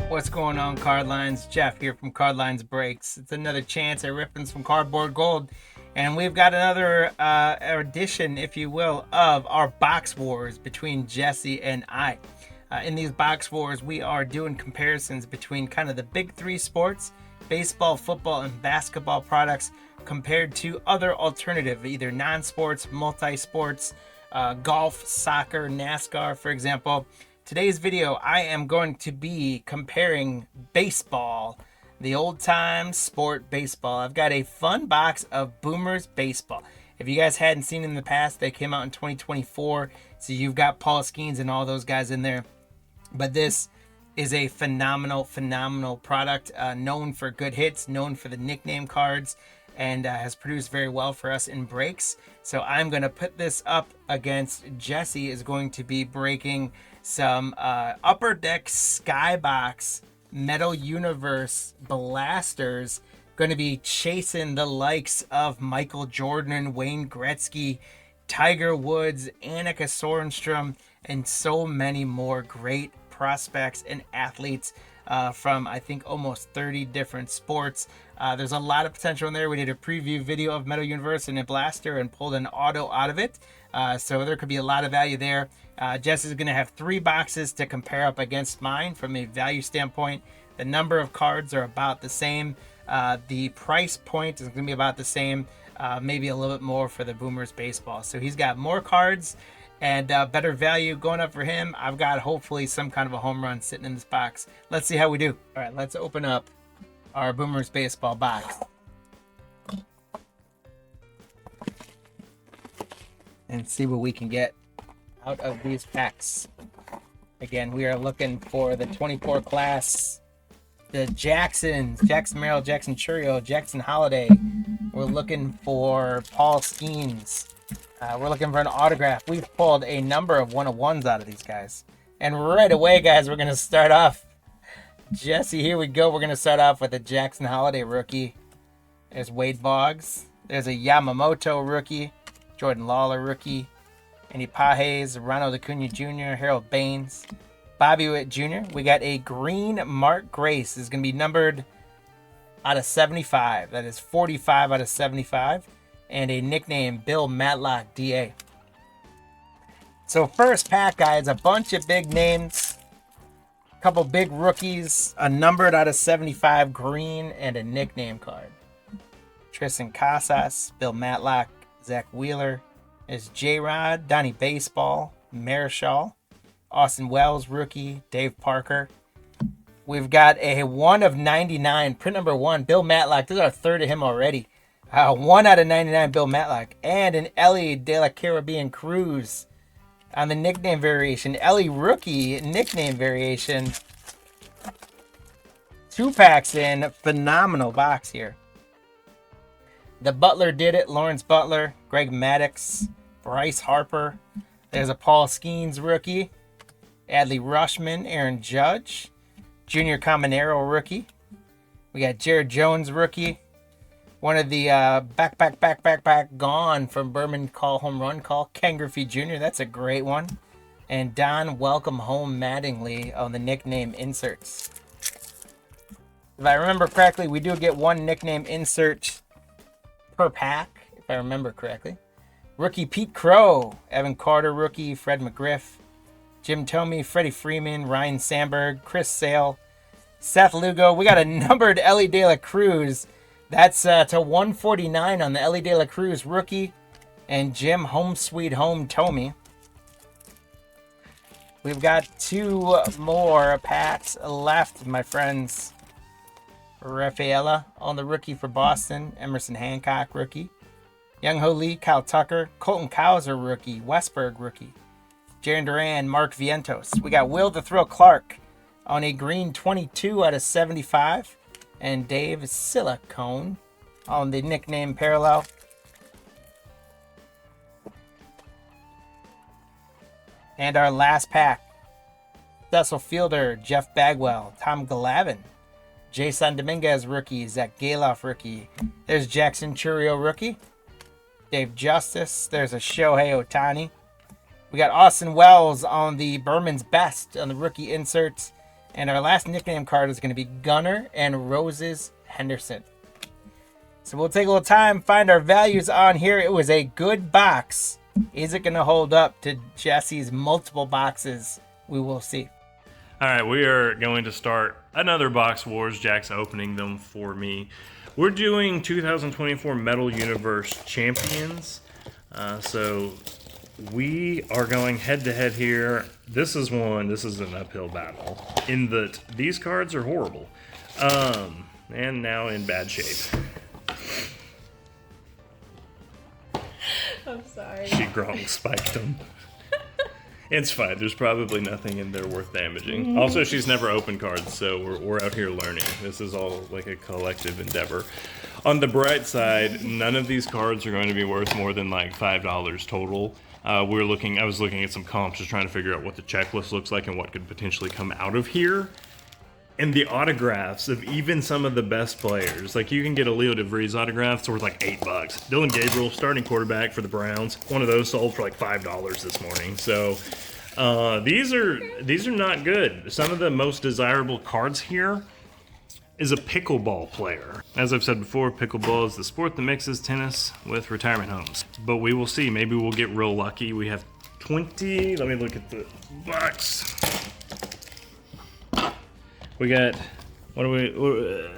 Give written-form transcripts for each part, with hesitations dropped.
What's going on, Card Lines? Jeff here from Card Lines Breaks. It's another chance at ripping some cardboard gold, and we've got another edition, if you will, of our box wars between Jesse and I. In these box wars, we are doing comparisons between kind of the big three sports: baseball, football, and basketball products, compared to other alternative, either non-sports, multi-sports, golf, soccer, NASCAR, for example. Today's video, I am going to be comparing baseball, the old time sport baseball. I've got a fun box of Boomers baseball. If you guys hadn't seen in the past, they came out in 2024. So you've got Paul Skeens and all those guys in there. But this is a phenomenal product, known for good hits, known for the nickname cards, and has produced very well for us in breaks. So I'm going to put this up against Jesse is going to be breaking some Upper Deck Skybox Metal Universe blasters. Going to be chasing the likes of Michael Jordan, Wayne Gretzky, Tiger Woods, Annika Sorenstam, and so many more great prospects and athletes from, I think, almost 30 different sports. There's a lot of potential in there. We did a preview video of Metal Universe and a blaster and pulled an auto out of it. So there could be a lot of value there. Jess is going to have 3 boxes to compare up against mine from a value standpoint. The number of cards are about the same. The price point is going to be about the same. Maybe a little bit more for the Boomers baseball. So he's got more cards and better value going up for him. I've got hopefully some kind of a home run sitting in this box. Let's see how we do. All right, let's open up our Boomers baseball box and see what we can get out of these packs. Again, we are looking for the 24 class, the Jacksons, Jackson Merrill, Jackson Churio, Jackson Holiday. We're looking for Paul Skeens. We're looking for an autograph. We've pulled a number of 101s out of these guys. And right away, guys, we're going to start off. Jesse, here we go. We're going to start off with a Jackson Holiday rookie. There's Wade Boggs. There's a Yamamoto rookie. Jordan Lawler rookie. Andy Pages, Ronald Acuna Jr., Harold Baines, Bobby Witt Jr. We got a green Mark Grace. This is going to be numbered out of 75. That is 45 out of 75. And a nickname, Bill Matlock, DA. So first pack, guys, a bunch of big names. A couple big rookies. A numbered out of 75 green and a nickname card. Tristan Casas, Bill Matlock, Zach Wheeler. There's J-Rod, Donnie Baseball, Marichal, Austin Wells, rookie, Dave Parker. We've got a 1 of 99, print number 1, Bill Matlock. This is our third of him already. 1 out of 99, Bill Matlock. And an Ellie De La Caribbean Cruz on the nickname variation. Ellie rookie nickname variation. 2 packs in. Phenomenal box here. The Butler did it. Lawrence Butler, Greg Maddux, Bryce Harper. There's a Paul Skeens rookie. Adley Rushman, Aaron Judge. Junior Caminero rookie. We got Jared Jones rookie. One of the back gone from Berman call home run call. Ken Griffey Jr. That's a great one. And Don Welcome Home Mattingly on the nickname inserts. If I remember correctly, we do get 1 nickname insert per pack, if I remember correctly. Rookie Pete Crow, Evan Carter rookie, Fred McGriff, Jim Thome, Freddie Freeman, Ryan Sandberg, Chris Sale, Seth Lugo. We got a numbered Ellie De La Cruz. That's to 149 on the Ellie De La Cruz rookie. And Jim Home Sweet Home Thome. We've got 2 more packs left, my friends. Rafaela on the rookie for Boston. Emerson Hancock rookie. Young Ho Lee, Kyle Tucker. Colton Cowser rookie. Westberg rookie. Jaron Duran, Mark Vientos. We got Will the Thrill Clark on a green 22 out of 75. And Dave Silicone on the nickname parallel. And our last pack. Cecil Fielder, Jeff Bagwell, Tom Glavine, Jason Dominguez rookie, Zach Galoff rookie. There's Jackson Churio rookie. Dave Justice. There's a Shohei Ohtani. We got Austin Wells on the Berman's Best on the rookie inserts. And our last nickname card is going to be Gunner and Roses Henderson. So we'll take a little time, find our values on here. It was a good box. Is it going to hold up to Jesse's multiple boxes? We will see. All right, we are going to start another Box Wars. Jack's opening them for me. We're doing 2024 Metal Universe Champions. So we are going head-to-head here. This is an uphill battle in that these cards are horrible. And now in bad shape. I'm sorry. She Gronk spiked them. It's fine. There's probably nothing in there worth damaging. Also, she's never opened cards, so we're out here learning. This is all like a collective endeavor. On the bright side, none of these cards are going to be worth more than like $5 total. I was looking at some comps, just trying to figure out what the checklist looks like and what could potentially come out of here. And the autographs of even some of the best players, like you can get a Leo DeVries autograph, it's worth like $8. Dylan Gabriel, starting quarterback for the Browns, one of those sold for like $5 this morning. So these are not good. Some of the most desirable cards here is a pickleball player. As I've said before, pickleball is the sport that mixes tennis with retirement homes. But we will see. Maybe we'll get real lucky. We have 20. Let me look at the box. We got,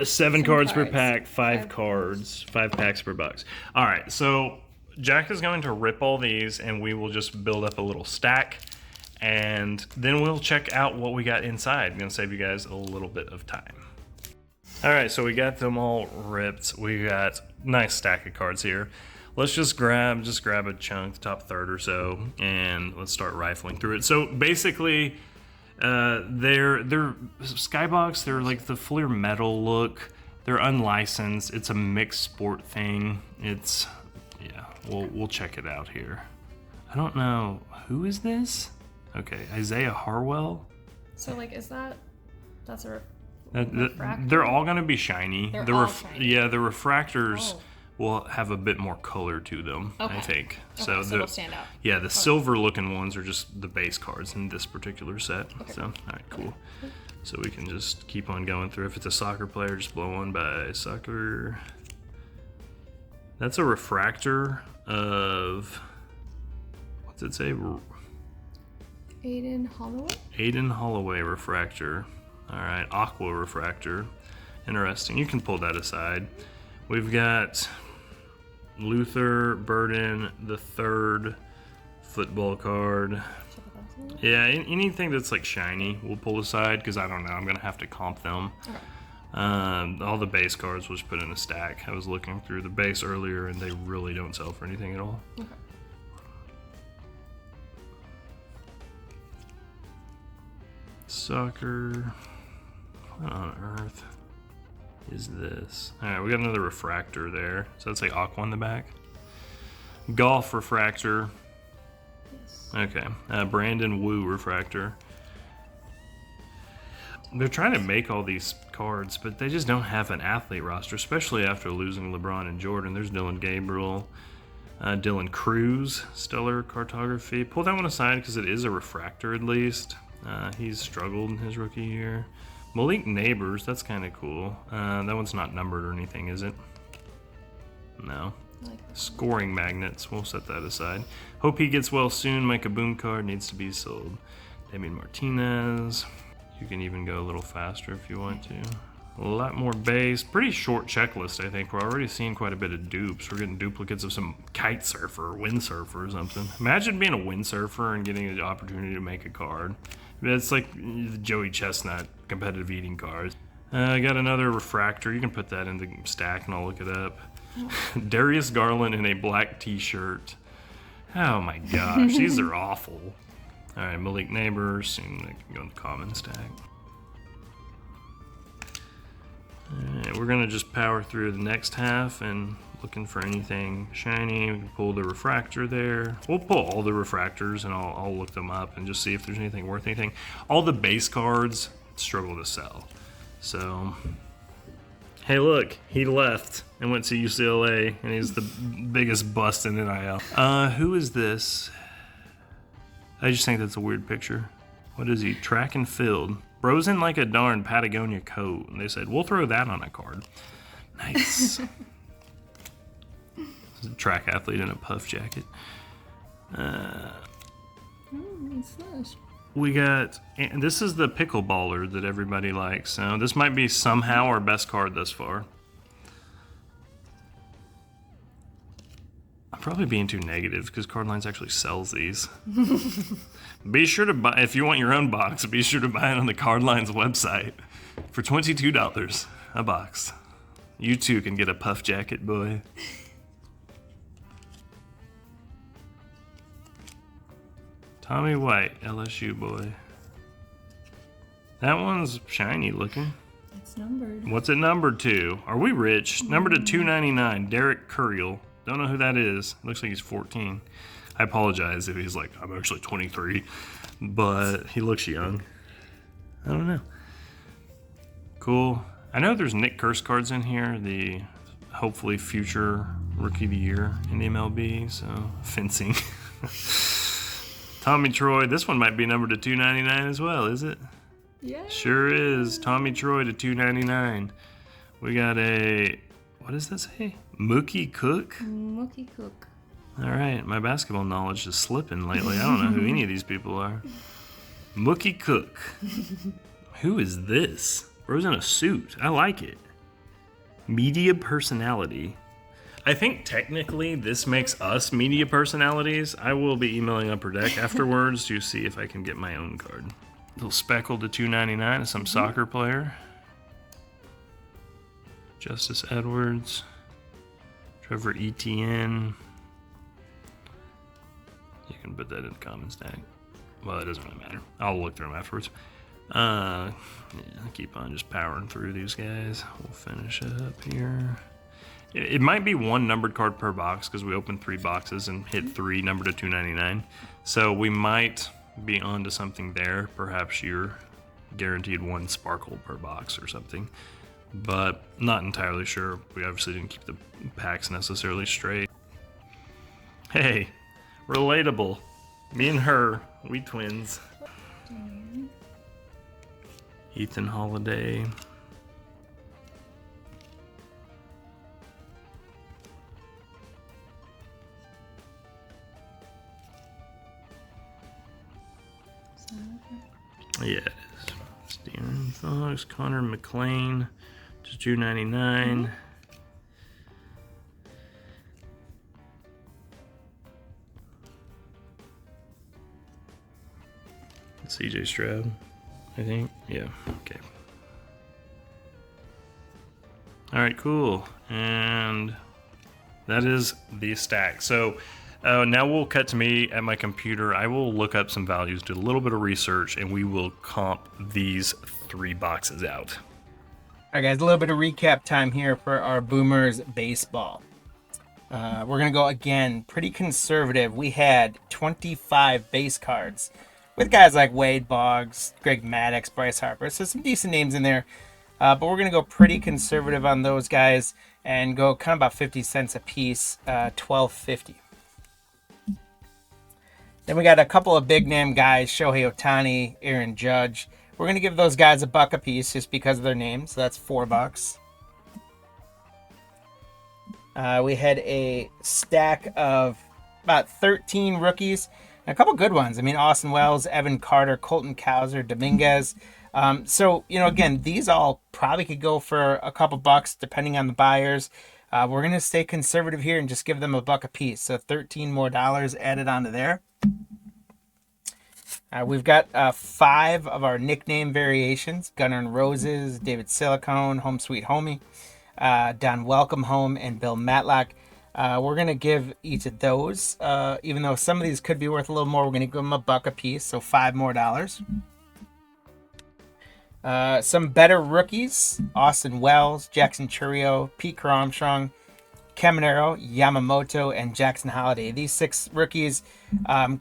7 cards per pack, 5 cards, 5 packs per box. All right, so Jack is going to rip all these and we will just build up a little stack and then we'll check out what we got inside. I'm gonna save you guys a little bit of time. All right, so we got them all ripped. We got a nice stack of cards here. Let's just grab a chunk, the top third or so, and let's start rifling through it. So basically, they're Skybox. They're like the Fleer metal look. They're unlicensed. It's a mixed sport thing. We'll check it out here. I don't know, who is this? Okay, Isaiah Harwell. So like, that's a refractor? They're all gonna be shiny. They're all shiny. Yeah, the refractors will have a bit more color to them, I think. So they'll stand out. Yeah, the silver-looking ones are just the base cards in this particular set. Okay. So, all right, cool. Okay. So we can just keep on going through. If it's a soccer player, just blow one by soccer. That's a refractor of, what's it say? Aiden Holloway? Aiden Holloway refractor. All right, aqua refractor. Interesting. You can pull that aside. We've got Luther Burden, the third football card. Yeah, anything that's like shiny, we'll pull aside because I don't know. I'm gonna have to comp them. Okay. All the base cards was put in a stack. I was looking through the base earlier, and they really don't sell for anything at all. Okay. Soccer. What on earth is this? Alright, we got another refractor there. So that's like aqua on the back. Golf refractor. Yes. Okay. Brandon Wu refractor. They're trying to make all these cards, but they just don't have an athlete roster, especially after losing LeBron and Jordan. There's Dylan Gabriel. Dylan Cruz, stellar cartography. Pull that one aside because it is a refractor at least. He's struggled in his rookie year. Malik Neighbors, that's kind of cool. That one's not numbered or anything, is it? No. Scoring magnets, we'll set that aside. Hope he gets well soon. My Kaboom card needs to be sold. Damian Martinez. You can even go a little faster if you want to. A lot more base. Pretty short checklist, I think. We're already seeing quite a bit of dupes. We're getting duplicates of some kite surfer, windsurfer or something. Imagine being a windsurfer and getting the opportunity to make a card. It's like the Joey Chestnut competitive eating cards. I got another refractor. You can put that in the stack and I'll look it up. Darius Garland in a black t-shirt. Oh my gosh, these are awful. All right, Malik Neighbors. Soon they can go in the common stack. All right, we're gonna just power through the next half and looking for anything shiny. We can pull the refractor there. We'll pull all the refractors and I'll look them up and just see if there's anything worth anything. All the base cards struggle to sell. So, hey look, he left and went to UCLA and he's the biggest bust in NIL. Who is this? I just think that's a weird picture. What is he? Track and field. Bro's in like a darn Patagonia coat, and they said, we'll throw that on a card. Nice. A track athlete in a puff jacket. We got, and this is the pickleballer that everybody likes. So this might be somehow our best card thus far. I'm probably being too negative because Cardlines actually sells these. Be sure to buy, if you want your own box, be sure to buy it on the Cardlines website for $22 a box. You too can get a puff jacket, boy. Tommy White, LSU boy. That one's shiny looking. It's numbered. What's it numbered to? Are we rich? Numbered to 299. Derek Curiel. Don't know who that is. Looks like he's 14. I apologize if he's like, I'm actually 23. But he looks young. I don't know. Cool. I know there's Nick Curse cards in here. The hopefully future Rookie of the Year in the MLB. So, fencing. Tommy Troy. This one might be numbered to 299 as well, is it? Yeah. Sure is. Tommy Troy to 299. We got a, what does that say? Mookie Cook? Mookie Cook. All right, my basketball knowledge is slipping lately. I don't know who any of these people are. Mookie Cook. Who is this? Bro's in a suit. I like it. Media personality. I think technically this makes us media personalities. I will be emailing Upper Deck afterwards to see if I can get my own card. Little speckled to 299 is some soccer player. Justice Edwards. Trevor Etienne. You can put that in the common stack. Well, it doesn't really matter. I'll look through them afterwards. Yeah, I'll keep on just powering through these guys. We'll finish up here. It might be one numbered card per box because we opened 3 boxes and hit 3 numbered to 299. So we might be onto something there. Perhaps you're guaranteed 1 sparkle per box or something. But not entirely sure. We obviously didn't keep the packs necessarily straight. Hey, relatable. Me and her, we twins. Ethan Holiday. Yeah, it is. De'Aaron Fox, Connor McLean, just $2.99. CJ Stroud, I think. Yeah, okay. All right, cool. And that is the stack. So now we'll cut to me at my computer. I will look up some values, do a little bit of research, and we will comp these 3 boxes out. All right, guys, a little bit of recap time here for our Boomers baseball. We're going to go again pretty conservative. We had 25 base cards with guys like Wade Boggs, Greg Maddux, Bryce Harper. So some decent names in there. But we're going to go pretty conservative on those guys and go kind of about 50 cents a piece, $12.50. Then we got a couple of big name guys, Shohei Ohtani, Aaron Judge. We're going to give those guys $1 a piece just because of their names. So that's $4. We had a stack of about 13 rookies and a couple good ones. I mean, Austin Wells, Evan Carter, Colton Cowser, Dominguez. So, again, these all probably could go for a couple bucks depending on the buyers. We're going to stay conservative here and just give them $1 a piece. So $13 more added onto there. We've got 5 of our nickname variations: Gunner and Roses, David Silicone, Home Sweet Homie, Don Welcome Home, and Bill Matlock. We're going to give each of those, even though some of these could be worth a little more, we're going to give them $1 a piece, so $5 more. Some better rookies: Austin Wells, Jackson Churio, Pete Armstrong, Caminero, Yamamoto, and Jackson Holiday. These 6 rookies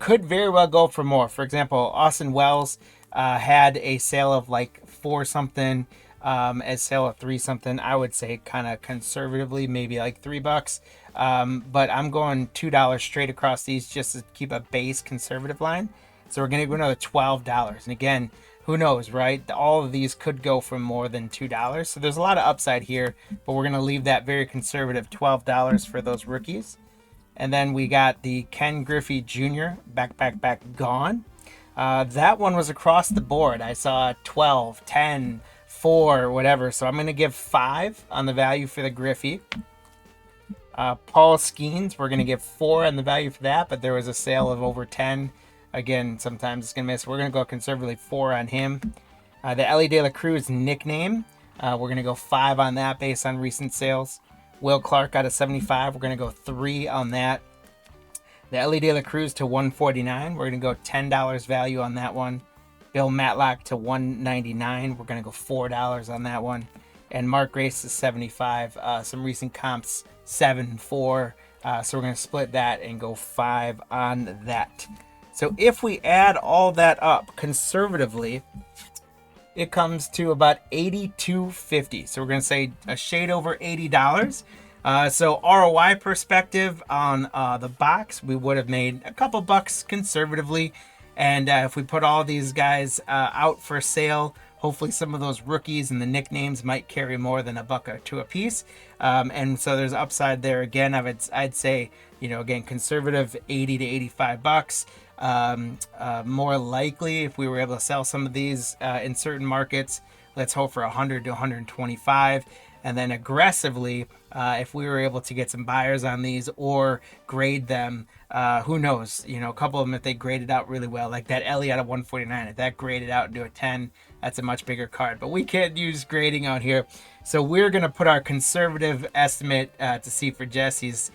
could very well go for more. For example, Austin Wells had a sale of like 4 something, a sale of 3 something. I would say kind of conservatively, maybe like $3. But I'm going $2 straight across these just to keep a base conservative line. So we're going to go another $12. And again, who knows, right? All of these could go for more than $2. So there's a lot of upside here, but we're going to leave that very conservative $12 for those rookies. And then we got the Ken Griffey Jr. back gone. That one was across the board. I saw 12, 10, 4, whatever. So I'm going to give 5 on the value for the Griffey. Paul Skeens, we're going to give 4 on the value for that, but there was a sale of over 10. Again, sometimes it's going to miss. We're going to go conservatively 4 on him. The Ellie De La Cruz nickname, we're going to go 5 on that based on recent sales. Will Clark got a 75. We're going to go 3 on that. The Ellie De La Cruz to 149. We're going to go $10 value on that one. Bill Matlock to 199. We're going to go $4 on that one. And Mark Grace to 75. Some recent comps, 7, 4. So we're going to split that and go 5 on that. So if we add all that up conservatively, it comes to about $82.50. So we're going to say a shade over $80. So ROI perspective on the box, we would have made a couple bucks conservatively. And if we put all these guys out for sale, hopefully some of those rookies and the nicknames might carry more than $1 or $2 a piece. And so there's upside there. Again, I'd say, again, conservative 80 to 85 bucks. More likely, if we were able to sell some of these in certain markets, let's hope for 100 to 125. And then aggressively, if we were able to get some buyers on these or grade them, who knows? A couple of them, if they graded out really well, like that Ellie out of 149, if that graded out into a 10, that's a much bigger card. But we can't use grading out here. So we're going to put our conservative estimate to see for Jesse's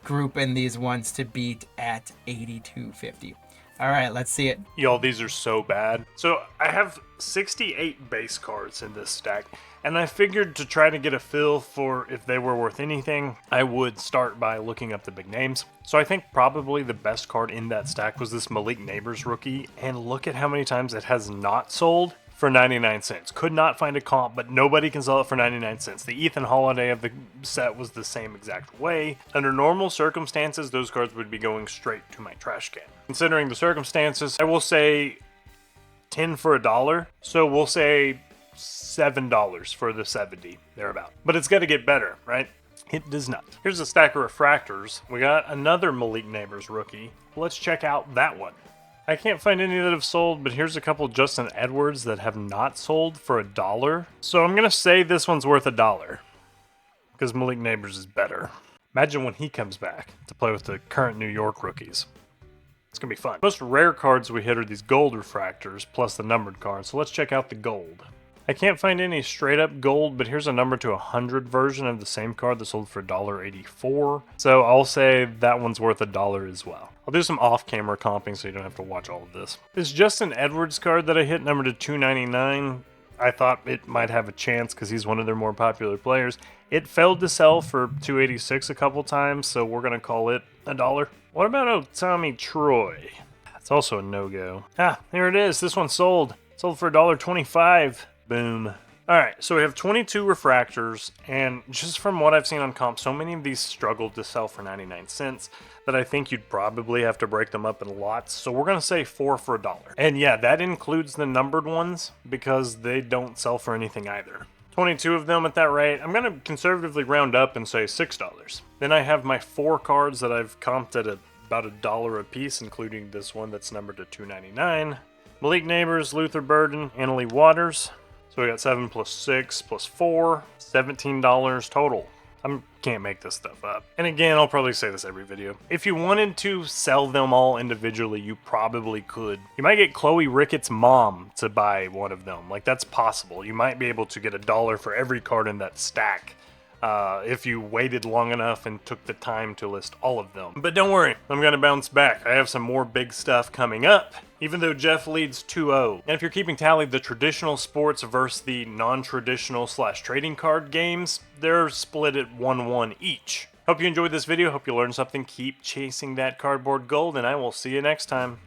group in these ones to beat at 82.50. All right, let's see it. Y'all, these are so bad. So I have 68 base cards in this stack, and I figured to try to get a feel for if they were worth anything, I would start by looking up the big names. So I think probably the best card in that stack was this Malik Neighbors rookie, and look at how many times it has not sold for 99 cents. Could not find a comp, but nobody can sell it for 99 cents. The Ethan Holiday of the set was the same exact way. Under normal circumstances, those cards would be going straight to my trash can. Considering the circumstances, I will say 10 for $1. So we'll say $7 for the 70, thereabout. But it's got to get better, right? It does not. Here's a stack of refractors. We got another Malik Neighbors rookie. Let's check out that one. I can't find any that have sold, but here's a couple Justin Edwards that have not sold for $1. So I'm going to say this one's worth $1 because Malik Neighbors is better. Imagine when he comes back to play with the current New York rookies. It's going to be fun. Most rare cards we hit are these gold refractors plus the numbered cards. So let's check out the gold. I can't find any straight up gold, but here's a number to 100 version of the same card that sold for $1.84. So I'll say that one's worth $1 as well. I'll do some off-camera comping so you don't have to watch all of this. This Justin Edwards card that I hit, number to 299, I thought it might have a chance because he's one of their more popular players. It failed to sell for $2.86 a couple times, so we're going to call it $1. What about Tommy Troy? That's also a no-go. Ah, there it is. This one sold. Sold for $1.25. Boom. Alright, so we have 22 refractors, and just from what I've seen on comp, so many of these struggled to sell for 99 cents that I think you'd probably have to break them up in lots. So we're going to say 4 for $1. And yeah, that includes the numbered ones because they don't sell for anything either. 22 of them at that rate. I'm going to conservatively round up and say $6. Then I have my 4 cards that I've comped at about $1 a piece, including this one that's numbered to $2.99. Malik Neighbors, Luther Burden, Annalie Waters. So we got 7 plus 6 plus 4, $17 total. I can't make this stuff up. And again, I'll probably say this every video. If you wanted to sell them all individually, you probably could. You might get Chloe Ricketts' mom to buy one of them. Like, that's possible. You might be able to get $1 for every card in that stack. If you waited long enough and took the time to list all of them. But don't worry, I'm going to bounce back. I have some more big stuff coming up, even though Jeff leads 2-0. And if you're keeping tally, the traditional sports versus the non-traditional / trading card games, they're split at 1-1 each. Hope you enjoyed this video. Hope you learned something. Keep chasing that cardboard gold, and I will see you next time.